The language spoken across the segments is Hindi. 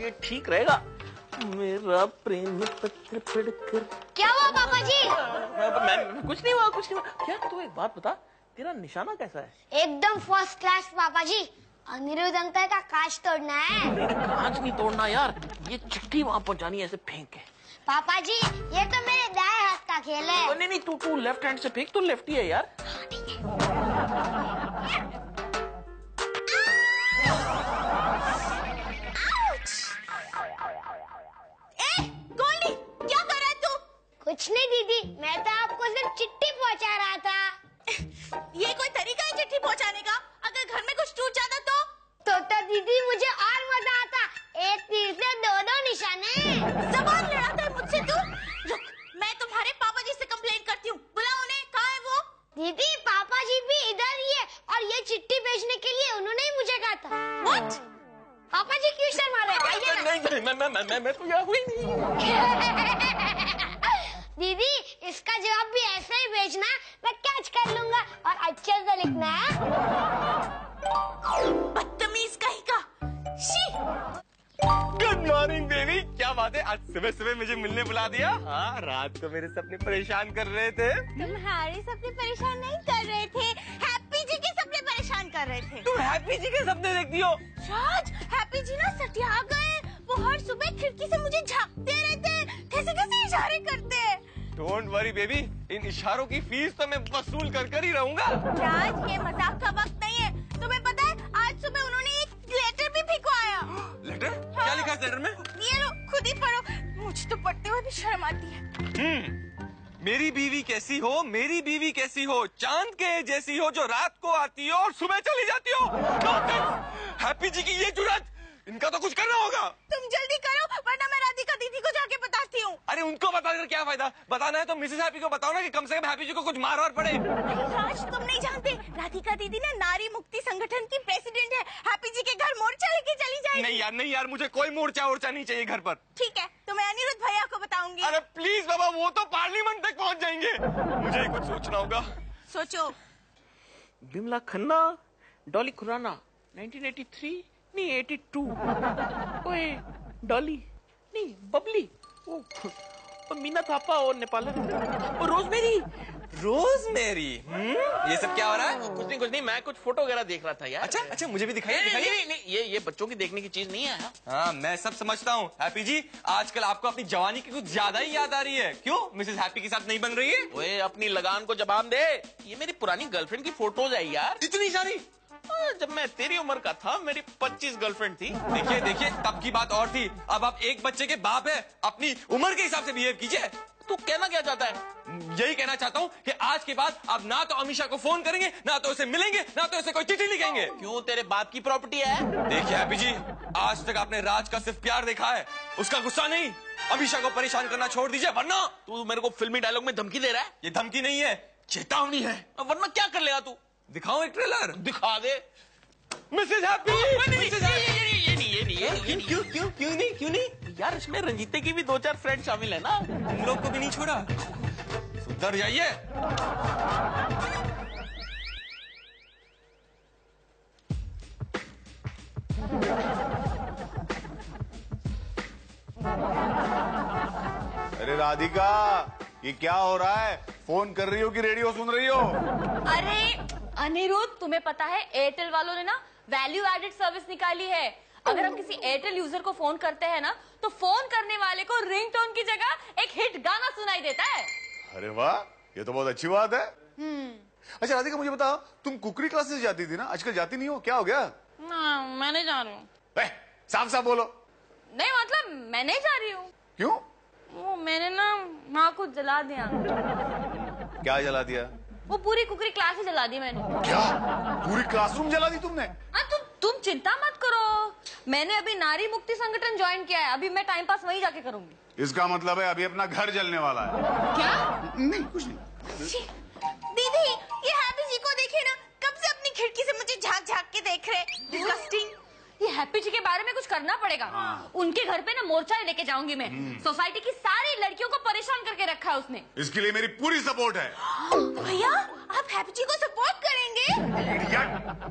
ये ठीक रहेगा। मेरा प्रेम पत्र पढ़कर। क्या हुआ पापा जी? मैं कुछ नहीं हुआ, कुछ नहीं हुआ। क्या तू एक बात बता, तेरा निशाना कैसा है? एकदम फर्स्ट क्लास पापा जी। अनिरुद्ध अंकल का कांच तोड़ना है। कांच नहीं तोड़ना यार, ये चिट्ठी वहाँ पहुँचानी है ऐसे फेंक के। पापा जी ये तो मेरे दाएं हाथ का खेल है। नहीं नहीं, तू लेफ्ट हैंड से फेंक, तू लेफ्टी है यार। गोल्डी क्या कर रहा है तू? कुछ नहीं दीदी, मैं तो आपको सिर्फ चिट्ठी पहुंचा रहा था। ये कोई तरीका है चिट्ठी पहुंचाने का? अगर घर में कुछ टूट जाता तो दीदी मुझे और मजा आता, एक तीर से दो निशाने। जबान लड़ाता है मुझसे तू? रुक, मैं तुम्हारे पापा जी से कंप्लेंट करती हूँ। बुलाओ उन्हें, कहाँ है वो? दीदी पापा जी भी इधर ही है और ये चिट्ठी भेजने के लिए उन्होंने ही मुझे कहा था। What? पापा जी क्यों शर्मा रहे हैं? नहीं मैं तो यहाँ हुई नहीं। दीदी इसका जवाब भी ऐसे ही भेजना, मैं कैच कर लूंगा और अच्छे से लिखना है। बदतमीज कहीं का। शी। गुड मॉर्निंग बेबी, क्या बात है, आज सुबह सुबह मुझे मिलने बुला दिया। हाँ, रात को मेरे सपने परेशान कर रहे थे। तुम्हारे सपने परेशान नहीं कर रहे थे, हैप्पी जी के सपने परेशान कर रहे थे। तुम हैप्पी जी के सपने देखती हो? राज, हैप्पी जी ना सटिया गए। वो हर सुबह खिड़की से मुझे झांकते रहते, कैसे कैसे इशारे करते। डोंट वरी बेबी, इन इशारों की फीस तो मैं वसूल कर ही रहूंगा। राज, ये मजाक का वक्त नहीं है। तुम्हें पता है आज सुबह उन्होंने एक लेटर भी भिजवाया। लेटर? हाँ। क्या लिखा है लेटर में? ये लो, खुद ही पढ़ो, मुझे तो पढ़ते हुए भी शर्म आती है। मेरी बीवी कैसी हो, मेरी बीवी कैसी हो, चांद के जैसी हो जो रात को आती हो और सुबह चली जाती हो। हैप्पी जी की ये जुर्रत, इनका तो कुछ करना होगा। तुम जल्दी करो वरना मैं राधिका दीदी को जाके बताती हूँ। अरे उनको बताकर क्या फायदा, बताना है तो मिसेस हैप्पी को बताओ ना कि कम से कम हैप्पी जी को कुछ मार और पड़े। राज, तुम नहीं जानते, राधिका दीदी ना नारी मुक्ति संगठन की प्रेसिडेंट है। हैप्पी जी के घर मोर्चा लेके चली जाएगी। नहीं यार, मुझे कोई मोर्चा नहीं चाहिए घर पर। ठीक है, तो मैं अनिरुद्ध भैया को बताऊंगी। अरे प्लीज बाबा, वो तो पार्लियामेंट तक पहुंच जाएंगे। मुझे कुछ सोचना होगा। सोचो। बिमला खन्ना, डॉली खुराना, 1983 नहीं 82। ओए डॉली नहीं, बबली, ओ मीना थापा और नेपाल, और रोजमेरी। ये सब क्या हो रहा है? कुछ नहीं, मैं कुछ फोटो वगैरह देख रहा था यार। अच्छा, मुझे भी दिखाइए। नहीं, ये बच्चों की देखने की चीज नहीं है। हाँ, मैं सब समझता हूँ। हैप्पी जी, आजकल आपको अपनी जवानी की कुछ ज्यादा ही याद आ रही है। क्यों, मिसेस हैप्पी के साथ नहीं बन रही है? ओए अपनी लगान को जवाब दे, ये मेरी पुरानी गर्लफ्रेंड की फोटोज है यार। इतनी सारी? जब मैं तेरी उम्र का था मेरी 25 गर्लफ्रेंड थी। देखिए, तब की बात और थी। अब आप एक बच्चे के बाप है, अपनी उम्र के हिसाब से बिहेव कीजिए। तू कहना क्या चाहता है? यही कहना चाहता हूँ कि आज के बाद आप ना तो अमीषा को फोन करेंगे, ना तो उसे मिलेंगे, ना तो उसे कोई चिट्ठी लिखेंगे। क्यों, तेरे बाप की प्रॉपर्टी है? देखिए हैप्पी जी, आज तक आपने राज का सिर्फ प्यार देखा है, उसका गुस्सा नहीं। अमीषा को परेशान करना छोड़ दीजिए, वरना। तू मेरे को फिल्मी डायलॉग में धमकी दे रहा है? ये धमकी नहीं है, चेतावनी है। वरना क्या कर लेगा तू? दिखाओ एक ट्रेलर। दिखा दे। Mrs happy. क्यों नहीं यार, इसमें रंजीते की भी 2-4 फ्रेंड शामिल है ना। तुम लोग को भी नहीं छोड़ा, सुधर जाइए। अरे राधिका, ये क्या हो रहा है? फोन कर रही हो कि रेडियो सुन रही हो? अरे अनिरुद्ध, तुम्हें पता है एयरटेल वालों ने ना वैल्यू एडेड सर्विस निकाली है। अगर हम किसी एयरटेल यूजर को फोन करते हैं ना, तो फोन करने वाले को रिंगटोन की जगह एक हिट गाना सुनाई देता है। अरे वाह, ये तो बहुत अच्छी बात है। अच्छा राधिका, मुझे बताओ, तुम कुकरी क्लासेस जाती थी ना, आजकल जाती नहीं हो, क्या हो गया? मैं नहीं जा रही हूँ। साफ साफ बोलो। नहीं मतलब मैं नहीं जा रही हूँ। क्यों? वो मैंने ना माँ को जला दिया। क्या जला दिया? वो पूरी कुकरी क्लास ही जला दी मैंने। क्या, पूरी क्लासरूम जला दी तुमने? तुम चिंता मत करो, मैंने अभी नारी मुक्ति संगठन ज्वाइन किया है। अभी मैं टाइम पास वहीं जाके करूंगी। इसका मतलब है अभी अपना घर जलने वाला है। क्या? नहीं, कुछ नहीं। दीदी, ये हैप्पी जी को देखिए ना, कब से अपनी खिड़की से मुझे झांक के देख रहे। डिस्गस्टिंग। ये हैप्पी जी के बारे में कुछ करना पड़ेगा। उनके घर पे ना मोर्चा लेके जाऊंगी मैं। सोसाइटी की सारी लड़कियों को परेशान करके रखा है उसने। इसके लिए मेरी पूरी सपोर्ट है। तो भैया, आप हैप्पी जी को सपोर्ट करेंगे?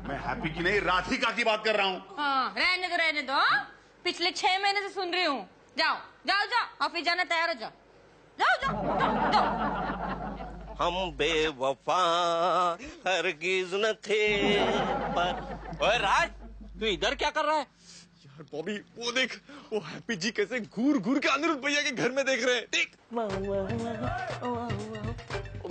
मैं हैप्पी की नहीं, राधिका की बात कर रहा हूँ। हाँ, रहने दो। पिछले 6 महीने से सुन रही हूँ। जाओ जाओ जाओ, ऑफिस जाना तैयार हो जाओ। जाओ जाओ जाओ, जाओ। हम बेवफा हरगिज न थे पर। ओए राज, तू इधर क्या कर रहा है? यार बॉबी, वो देख, वो हैप्पी जी कैसे घूर घूर के अनिरुद्ध भैया के घर में देख रहे हैं। देख।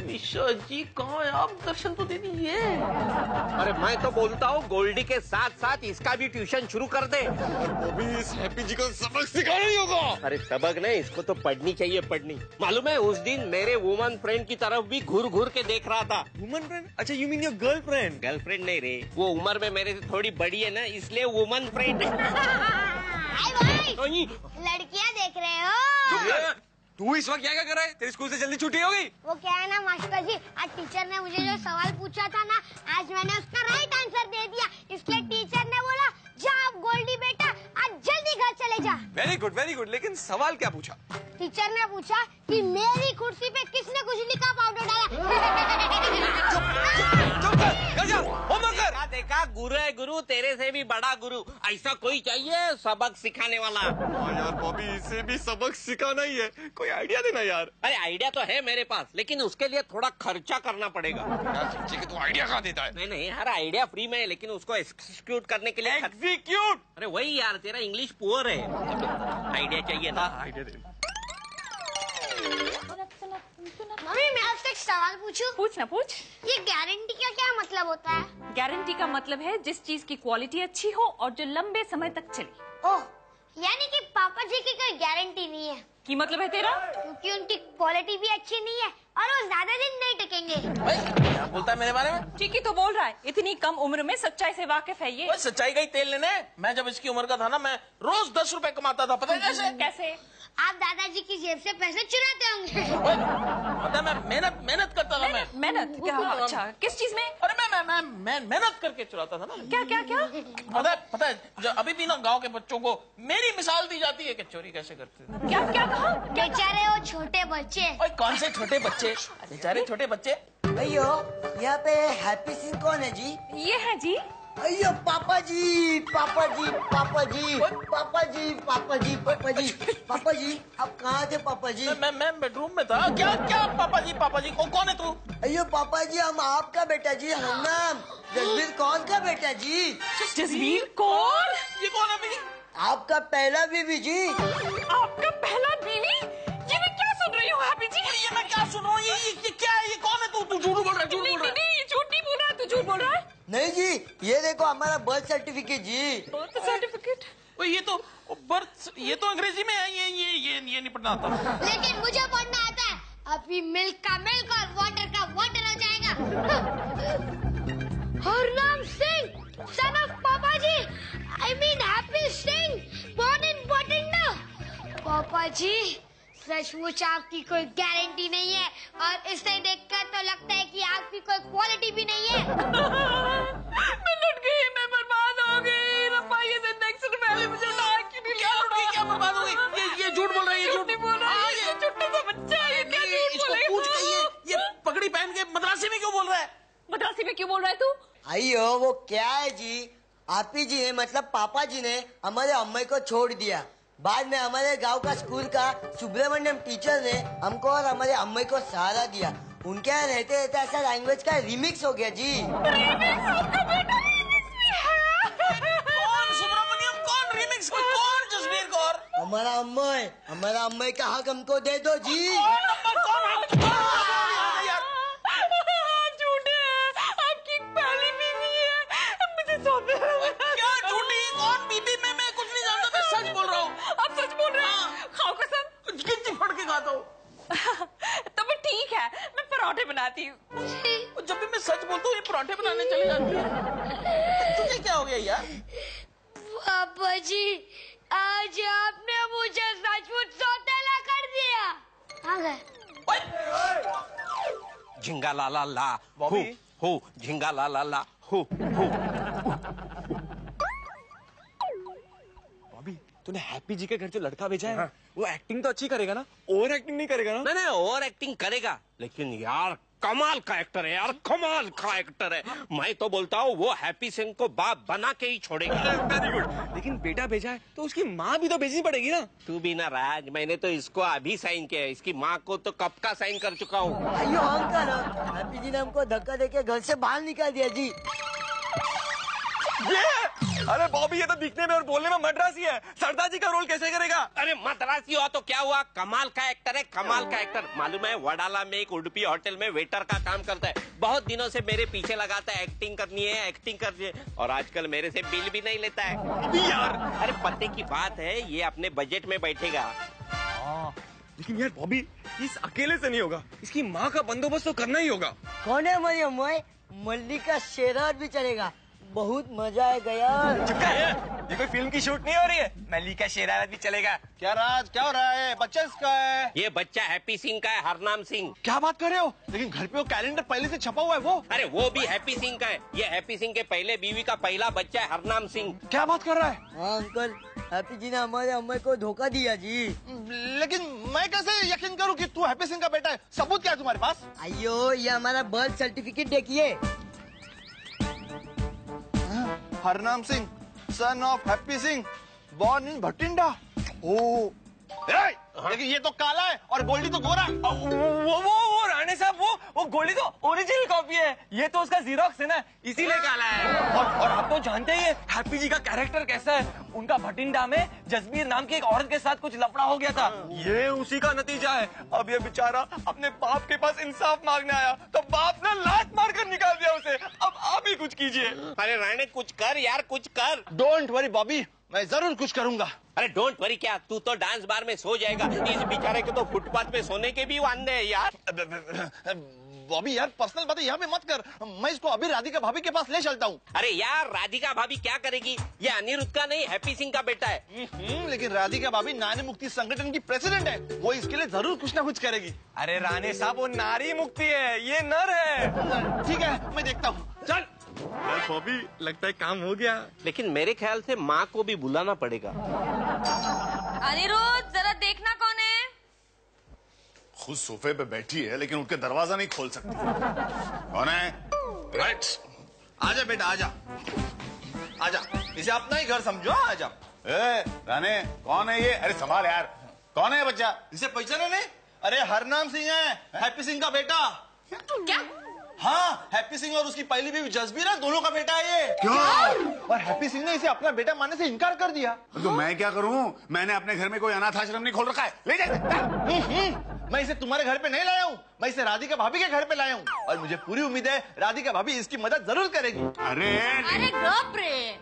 मिश्रा जी कहाँ है आप? दर्शन तो दे दीजिए। अरे मैं तो बोलता हूँ गोल्डी के साथ साथ इसका भी ट्यूशन शुरू कर दे। बॉबी, इस हैप्पी जी को सबक सिखाना ही होगा। अरे सबक नहीं, इसको तो पढ़नी चाहिए, पढ़नी। मालूम है उस दिन मेरे वुमन फ्रेंड की तरफ भी घूर घूर के देख रहा था। Woman friend? अच्छा, you mean your girlfriend? Girlfriend नहीं रे, वो उम्र में मेरे से थोड़ी बड़ी है ना, इसलिए वुमन फ्रेंड। भाई लड़कियां देख रहे हो? तू इस वक्त क्या कर रहा है? तेरे स्कूल से जल्दी छुट्टी हो गई? वो क्या है ना मास्टर जी, आज टीचर ने मुझे जो सवाल पूछा था ना, आज मैंने उसका राइट आंसर दे दिया, इसलिए टीचर ने बोला जा अब गोल्डी बेटा आज जल्दी घर चले जा। Very good very good. लेकिन सवाल क्या पूछा? टीचर ने पूछा कि मेरी कुर्सी पे किसने कुछ लिखा पाउडर डाला। चुप कर, घर जा, होमवर्क कर। देखा, गुरु है गुरु, तेरे से भी बड़ा गुरु। ऐसा कोई चाहिए सबक सिखाने वाला। यार बॉबी, इसे भी सबक सिखाना ही है, कोई आइडिया देना यार। अरे आइडिया तो है मेरे पास, लेकिन उसके लिए थोड़ा खर्चा करना पड़ेगा। यार तू आइडिया कहाँ देता है? नहीं नहीं, हर आइडिया फ्री में है, लेकिन उसको एग्जीक्यूट करने के लिए एग्जीक्यूट? अरे वही यार, तेरा इंग्लिश पुअर है। आइडिया चाहिए ना? आइडिया दे। मम्मी मैं आपसे एक सवाल पूछूं? पूछ ना पूछ। ये गारंटी का क्या मतलब होता है? गारंटी का मतलब है जिस चीज की क्वालिटी अच्छी हो और जो लंबे समय तक चले। ओह, यानी कि पापा जी की कोई गारंटी नहीं है। की मतलब है तेरा? क्योंकि उनकी क्वालिटी भी अच्छी नहीं है और वो ज्यादा दिन नहीं टिकेंगे। भाई क्या बोलता है मेरे बारे में? ठीक ही तो बोल रहा है, इतनी कम उम्र में सच्चाई से वाकिफ है ये। ओए, सच्चाई का ही तेल लेने। मैं जब इसकी उम्र का था ना, मैं रोज 10 रुपए कमाता था, पता है कैसे? कैसे? आप दादाजी की जेब से पैसे चुराते होंगे। ओए, पता है मैं मेहनत करता था। मैं मेहनत क्या? अच्छा, किस चीज में? अरे मैं मेहनत करके चुराता था ना। क्या क्या क्या? पता है जो अभी भी ना गांव के बच्चों को मेरी मिसाल दी जाती है कि चोरी कैसे करते थे। क्या क्या कहा? बेचारे वो छोटे बच्चे। ओए, कौन से छोटे बच्चे? बेचारे छोटे बच्चे। अयो, यहाँ पे हैप्पी सिंह कौन है जी? ये है जी। अयो पापा जी पापा जी पापा जी पापा जी पापा जी पापा जी पापा जी, आप कहाँ थे पापा जी? मैं बेडरूम में था। क्या क्या पापा जी कौन है तू? अयो पापा जी, हम आपका बेटा जी, हन्नाम जसवीर कौन का बेटा जी? जसवीर कौन? ये कौन है अभी? आपका पहला बीवी जी। आपका पहला बीवी? ये मैं क्या सुन रही हूँ हैप्पी जी? ये मैं क्या सुन रहा हूँ? ये क्या है? ये कौन है? तू झूठ बोल रहा है? झूठ बोल रहा है? नहीं, झूठ नहीं बोल रहा है, तू झूठ बोल रहा है। नहीं जी, ये देखो हमारा बर्थ सर्टिफिकेट जी। Birth certificate? ओए, ये तो बर्थ, ये तो अंग्रेजी में है। ये नहीं पढ़ना आता। लेकिन मुझे पढ़ना आता है। अभी मिल्क का मिल्क और वाटर का वाटर हो जाएगा। हरनाम सिंह, सन ऑफ पापा जी, I mean Happy Singh, born in Bathinda. पापा जी, सचमुच आपकी कोई गारंटी नहीं है और इसे देखकर तो लगता है कि आपकी कोई क्वालिटी भी नहीं है। मैं लुट गई, मैं बर्बाद हो गई। रब्बा, ये जिंदगी से पहले मुझे लाइक क्यों नहीं किया? क्या बर्बाद हो गई? ये झूठ बोल रहा है। ये झूठ नहीं बोल रहा है, ये छोटा सा बच्चा है, ये क्या झूठ इसको बोलेगा? पूछ के ये पगड़ी पहन के मद्रासी में क्यों बोल रहा है? मद्रासी में क्यों बोल रहा है तू? अयो वो क्या है जी, आप ही जी ने मतलब पापा जी ने हमारे अम्मा को छोड़ दिया। बाद में हमारे गांव का स्कूल का सुब्रमण्यम टीचर ने हमको और हमारे अम्मा को सहारा दिया। उनके यहाँ रहते रहते ऐसा लैंग्वेज का रिमिक्स हो गया जी। कौन सुब्रमण्यम? कौन रिमिक्स? कौन जसवीर कौर? हमारा अम्मा का हक हमको दे दो जी। झूठे हैं, आपकी पहली बीवी है, मुझे सौंपे। क्या झूठी? कौन बीबी? मैं कुछ नहीं जानता, मैं सच बोल रहा हूँ। आप सच बोल रहे हैं? खाओ कसम। गिनती फट के खाता हूँ। तो फिर ठीक है, मैं पराठे बनाती हूँ। जब भी मैं सच बोलता हूँ ये पराठे बनाने चली जाती है। तुझे क्या हो गया यार? पापा जी, आज आपने मुझे सचमुच सौतेला कर दिया। आ गए। झिंगा ला ला ला बॉबी? हो झिंगा ला ला ला हो। बॉबी, तूने हैप्पी जी के घर जो लड़का भेजा है, वो एक्टिंग तो अच्छी करेगा ना? ओवर एक्टिंग नहीं करेगा ना? नहीं ओवर एक्टिंग करेगा, लेकिन यार कमाल का एक्टर है यार, कमाल का एक्टर है। मैं तो बोलता हूँ वो हैप्पी सिंह को बाप बना के ही छोड़ेगा। Very good. लेकिन बेटा भेजा है तो उसकी माँ भी तो भेजनी पड़ेगी ना। तू भी ना राज, मैंने तो इसको अभी साइन किया है, इसकी माँ को तो कब का साइन कर चुका हूँ। अयो अंकल, हैप्पी जी ने हमको धक्का देके घर से बाहर निकाल दिया जी। ये अरे बॉबी, ये तो दिखने में और बोलने में मद्रासी है, सरदार जी का रोल कैसे करेगा? अरे मद्रासी हुआ तो क्या हुआ, कमाल का एक्टर है, कमाल का एक्टर। मालूम है वडाला में एक उडुपी होटल में वेटर का काम करता है, बहुत दिनों से मेरे पीछे लगाता है, एक्टिंग करनी है एक्टिंग करनी है, और आजकल मेरे से बिल भी नहीं लेता है यार। अरे पते की बात है, ये अपने बजट में बैठेगा। लेकिन यार बॉबी, इस अकेले से नहीं होगा, इसकी माँ का बंदोबस्त तो करना ही होगा। कौन है हमारी अम्माई? मल्लिका शेरावत भी चलेगा, बहुत मजा आएगा यार। ये कोई फिल्म की शूट नहीं हो रही है, मल्लिका शेरावत भी चलेगा। क्या राज, क्या हो रहा है? बच्चा इसका है? ये बच्चा हैप्पी सिंह का है, हरनाम सिंह। क्या बात कर रहे हो? लेकिन घर पे वो कैलेंडर पहले से छपा हुआ है वो। अरे वो भी हैप्पी सिंह का है, ये हैप्पी सिंह के पहले बीवी का पहला बच्चा है, हरनाम सिंह। क्या बात कर रहा है? हाँ अंकल, हैप्पी जी ने हमारे अम्मा को धोखा दिया जी। लेकिन मैं कैसे यकीन करूं कि तू हैप्पी सिंह का बेटा है? सबूत क्या है तुम्हारे पास? अयो, ये हमारा बर्थ सर्टिफिकेट देखिए। Harnam Singh, son of Happy Singh, born in Bathinda. ओ लेकिन ये तो काला है और गोल्डी तो गोरा। वो राणे साहब, वो गोली तो ओरिजिनल कॉपी है, ये तो उसका जीरोक्स है ना, इसीलिए काला है। और आप तो जानते ही है हैप्पी जी का कैरेक्टर कैसा है। उनका भटिंडा में जसबीर नाम की एक औरत के साथ कुछ लफड़ा हो गया था, ये उसी का नतीजा है। अब ये बेचारा अपने बाप के पास इंसाफ मांगने आया तो बाप ने लात मार कर निकाल दिया उसे। अब आप ही कुछ कीजिए। अरे राणे कुछ कर यार, कुछ कर। डोंट वरी बॉबी, मैं जरूर कुछ करूंगा। अरे डोंट वरी क्या, तू तो डांस बार में सो जाएगा, इस बेचारे के तो फुटपाथ पे सोने के भी वांदे है यार। बॉबी यार, पर्सनल बातें यहाँ पे मत कर, मैं इसको अभी राधिका भाभी के पास ले चलता हूँ। अरे यार राधिका भाभी क्या करेगी, ये अनिरुद्ध का नहीं हैप्पी सिंह का बेटा है। लेकिन राधिका भाभी नारी मुक्ति संगठन की प्रेसिडेंट है, वो इसके लिए जरूर कुछ ना कुछ करेगी। अरे राणे साहब, वो नारी मुक्ति है, ये नर है। ठीक है, मैं देखता हूँ। चल बॉबी, लगता है काम हो गया। लेकिन मेरे ख्याल से माँ को भी बुलाना पड़ेगा। अनिरुद्ध, जरा देखना कौन है। खुद सोफे पे बैठी है लेकिन उनके दरवाजा नहीं खोल सकती। कौन है? राइट, आजा बेटा आजा, आजा, इसे अपना ही घर समझो, आजा। ए, राणे, कौन है ये? अरे संभाल यार, कौन है बच्चा? इसे पहचाना नहीं? अरे हरनाम सिंह है, हैप्पी सिंह का बेटा। क्या? हाँ, हैप्पी सिंह और उसकी पहली बीवी जसबीर है, दोनों का बेटा है ये। क्यों? और हैप्पी सिंह ने इसे अपना बेटा मानने से इनकार कर दिया। तो मैं क्या करूं? मैंने अपने घर में कोई अनाथ आश्रम नहीं खोल रखा है, ले जाए। मैं इसे तुम्हारे घर पे नहीं लाया हूँ, मैं इसे राधिका भाभी के घर पे लाया हूँ, और मुझे पूरी उम्मीद है राधिका भाभी इसकी मदद जरूर करेगी। अरे गप रे।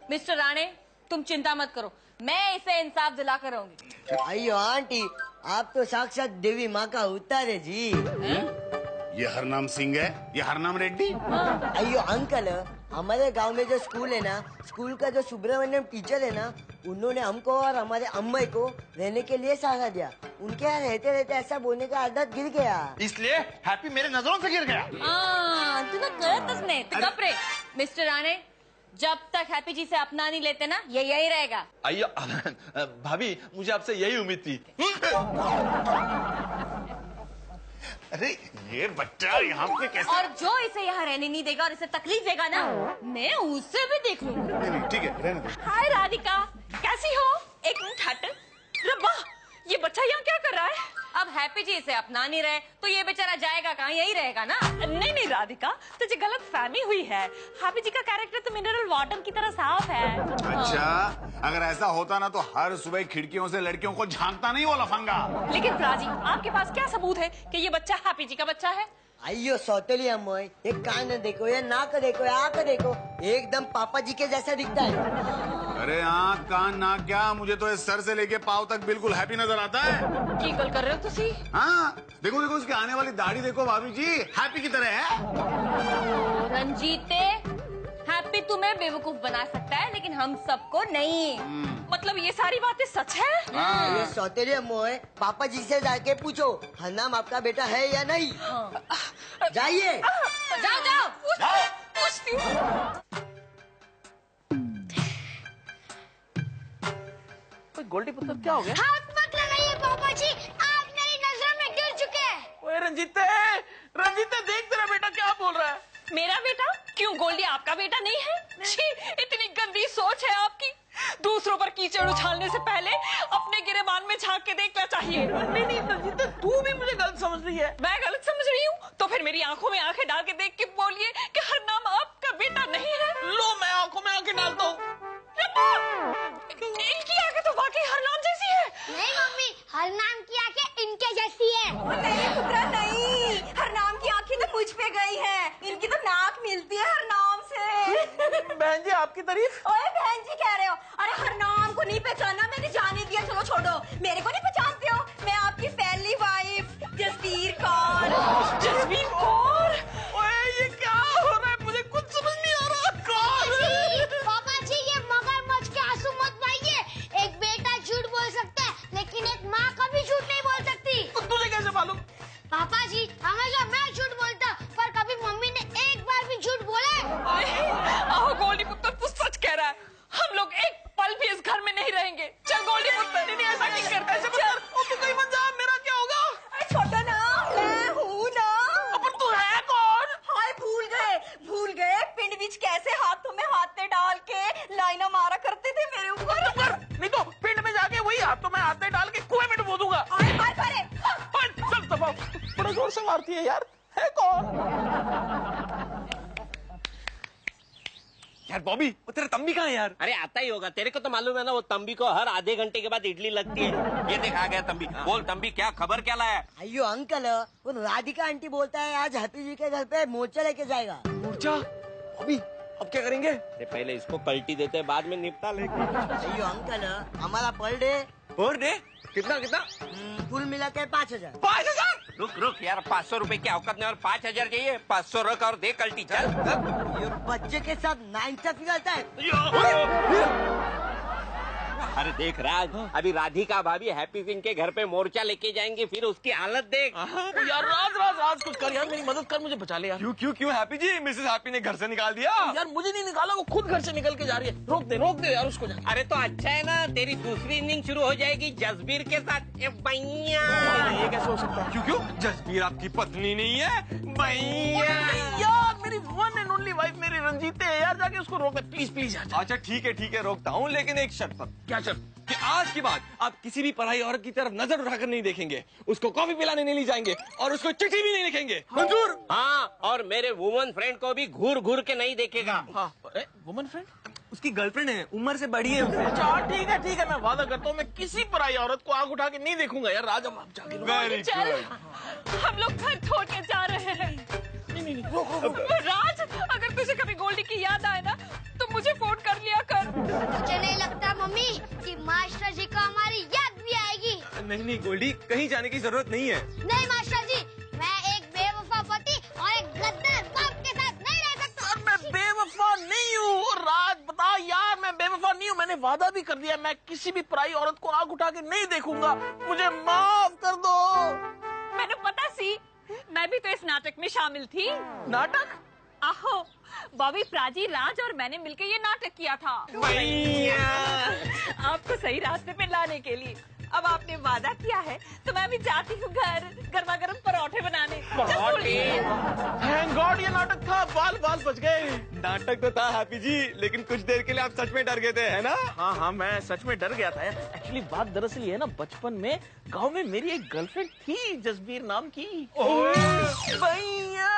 मिस्टर राणे, तुम चिंता मत करो, मैं इसे इंसाफ दिला कर रहूंगी। अयो आंटी, आप तो साक्षात देवी माँ का अवतार है जी। ये हरनाम सिंह है, ये हरनाम रेड्डी। अयो अंकल, हमारे गांव में जो स्कूल है ना, स्कूल का जो सुब्रमण्यम टीचर है ना, उन्होंने हमको और हमारे अम्मा को रहने के लिए सहारा दिया। उनके यहाँ रहते रहते ऐसा बोलने का आदत गिर गया, इसलिए हैप्पी मेरे नजरों से गिर गया। तू ना करतच नाही, तू गप रे। मिस्टर राणे, जब तक हैप्पी जी से अपना नहीं लेते ना, ये यही रहेगा। अयो भाभी, मुझे आपसे यही उम्मीद थी। अरे ये बच्चा यहाँ पे कैसे? और जो इसे यहाँ रहने नहीं देगा और इसे तकलीफ देगा ना, मैं उससे भी देख लूंगी। नहीं, ठीक है, रहने दो। हाय राधिका, कैसी हो? एक मिनट हट। रब्बा, ये बच्चा यहाँ क्या कर रहा है? अब हैप्पी जी इसे अपना नहीं रहे तो ये बेचारा जाएगा कहाँ, यही रहेगा ना। नहीं नहीं राधिका, तुझे गलत फहमी हुई है। हैप्पी जी का कैरेक्टर तो मिनरल वाटर की तरह साफ है। अच्छा, अगर ऐसा होता ना तो हर सुबह खिड़कियों से लड़कियों को झांकता नहीं वो लफंगा। लेकिन राजी, आपके पास क्या सबूत है कि ये बच्चा हैप्पी जी का बच्चा है? अयो सौतेली अम्मा, ये कान देखो, ये नाक देखो, ये आंख देखो, एकदम पापा जी के जैसा दिखता है। अरे आँख कान नाक क्या, मुझे तो इस सर से लेके पाँव तक बिल्कुल हैप्पी नजर आता है। की गल कर रहे हो तुसी? हाँ, देखो देखो उसकी आने वाली दाढ़ी देखो भाभी जी, हैप्पी की तरह है। रंजीते, हैप्पी तुम्हें बेवकूफ बना सकता है लेकिन हम सबको नहीं। मतलब ये सारी बातें सच है? ये सौतेली अम्मा, पापा जी से जाके पूछो हरनाम आपका बेटा है या नहीं। जाइए, जाओ जाओ, पूछती हूँ। गोल्डी पुत्र क्या हो गया? हाथ मत लगाइए पापा जी, आप मेरी नजरों में गिर चुके हैं। ओए रंजीते, रंजीत देख तेरा बेटा क्या बोल रहा है। मेरा बेटा? क्यों गोल्डी आपका बेटा नहीं है? छी, इतनी गंदी सोच है आपकी। दूसरों पर कीचड़ उछालने से पहले अपने गिरेबान में झांक के देखना चाहिए। नहीं रंजीत, तू भी मुझे गलत समझ रही है। मैं गलत समझ रही हूँ? तो फिर मेरी आंखों में आंखें डाल के देख के बोलिए कि हरनाम आपका बेटा नहीं है। लो मैं आंखों में आंखें डालता हूँ। इनकी आंखें तो वाकई हरनाम जैसी है। नहीं मम्मी, हरनाम की आंखें इनके जैसी है। नहीं फुकरा नहीं, हरनाम की आंखें तो मुझ पे गई है, इनकी तो नाक मिलती है हरनाम से। बहन जी आपकी तारीफ। ओए बहन जी कह रहे हो? अरे हरनाम को नहीं पहचाना, मैंने जाने दिया। चलो छोड़ो, मेरे को नहीं पहचानते हो? मैं आपकी पहली वाइफ जसबीर कौर। जसबीर कौर? ओए ये क्या हो रहा है, मुझे कुछ समझ नहीं आ रहा। कौन? पापा जी ये मगरमच्छ के आंसू मत बहाइए। एक बेटा झूठ बोल सकता है, लेकिन एक माँ कभी झूठ नहीं बोल सकती। तुझे कैसे मालूम? पापा जी हमेशा मैं झूठ बोलता, पर कभी मम्मी ने एक बार भी झूठ बोला है? आहो गोल्डी पुत्र, तू सच कह रहा है। हम लोग एक पल भी इस घर में नहीं रहेंगे। चल गोल्डी पुत्र। नहीं ऐसा नहीं करता, ऐसे मत कर। तू कहीं मत जा, मेरा क्या होगा? छोटा ना, मैं हूँ ना। अपन तू है कौन? हाय भूल गए पिंड बीच कैसे हाथों में हाथे डाल के लाइना मारा करते थे मेरे ऊपर। नहीं तो पिंड में जाके वही हाथों में हाथ डाल के कुएं में डुबो दूंगा। चल दबाओ, बड़ा जोर से मारती है यार। है कौन? यार बॉबी, वो तेरा तंबी कहाँ है यार? अरे आता ही होगा, तेरे को तो मालूम है ना, वो तंबी को हर आधे घंटे के बाद इडली लगती है। ये देख आ गया तंबी। बोल तंबी, क्या खबर, क्या लाया? अयो अंकल, वो राधिका आंटी बोलता है आज हैप्पी जी के घर पे मोर्चा लेके जाएगा। मोर्चा? बॉबी अब क्या करेंगे? अरे पहले इसको पलटी देते हैं, बाद में निपटा लेंगे। अयो अंकल, हमारा पर डे कितना कुल मिला के 5,000। 5,000? रुक यार, 500 रुपए की औकात नहीं और 5,000 चाहिए। 500 रख और दे कल्टी। चल ये बच्चे के साथ नाइंसाफी करता है। अरे देख राज, अभी राधिका भाभी हैप्पी सिंह के घर पे मोर्चा लेके जाएंगे, फिर उसकी हालत देख। यार राज कुछ कर यार, मेरी मदद कर, मुझे बचा ले यार। क्यों हैप्पी जी? मिसेस हैप्पी ने घर से निकाल दिया? यार मुझे नहीं निकाला, वो खुद घर से निकल के जा रही है। रोक दे यार उसको। अरे तो अच्छा है ना, तेरी दूसरी इनिंग शुरू हो जाएगी जसबीर के साथ। भैया ये कैसे हो सकता है? क्यों? जसबीर आपकी पत्नी नहीं है? भैया यार मेरी वन एंड ओनली वाइफ मेरी रंजीत है यार, जाके उसको रोक दे प्लीज यार। अच्छा ठीक है रोकता हूँ, लेकिन एक शर्त पर। क्या शर्त? कि आज के बाद आप किसी भी पराई औरत की तरफ नजर उठाकर नहीं देखेंगे, उसको कॉफी पिलाने नहीं ले जाएंगे और उसको चिट्ठी भी नहीं लिखेंगे। मंजूर? हाँ, और मेरे वुमन फ्रेंड को भी घूर के नहीं देखेगा। हाँ, वुमन फ्रेंड? उसकी गर्लफ्रेंड है, उम्र से बड़ी है उससे। अच्छा ठीक है, मैं वादा करता हूँ मैं किसी पराई औरत को आग उठा के नहीं देखूंगा यार। राज अब आप जाके वेरी चल, हम लोग घर छोड़ के जा रहे हैं। नहीं राज, अगर तुझे कभी गोल्डी की याद आए ना तो मुझे फोन कर लिया कर। मुझे नहीं लगता मम्मी कि मास्टर जी को हमारी याद भी आएगी। नहीं गोल्डी, कहीं जाने की जरूरत नहीं है। नहीं मास्टर जी, मैं एक बेवफा पति और एक गद्दार बाप के साथ नहीं रह सकता। मैं बेवफा नहीं हूँ राज, बता यार, मैं बेवफा नहीं हूँ। मैंने वादा भी कर दिया, मैं किसी भी पराई औरत को आग उठा के नहीं देखूंगा। मुझे माफ कर दो। मैंने पता सी, मैं भी तो इस नाटक में शामिल थी। नाटक? आहो, बॉबी, प्राची, राज और मैंने मिलकर ये नाटक किया था आपको सही रास्ते पे लाने के लिए। अब आपने वादा किया है तो मैं भी जाती हूँ घर गर्मा गर्म परोठे बनाने। थैंक गॉड ये नाटक था, बाल बच गए। नाटक तो था हैप्पी जी, लेकिन कुछ देर के लिए आप सच में डर गए थे, है ना? हाँ, मैं सच में डर गया था यार। एक्चुअली बात दरअसल ये है ना, बचपन में गांव में मेरी एक गर्लफ्रेंड थी जसबीर नाम की। भैया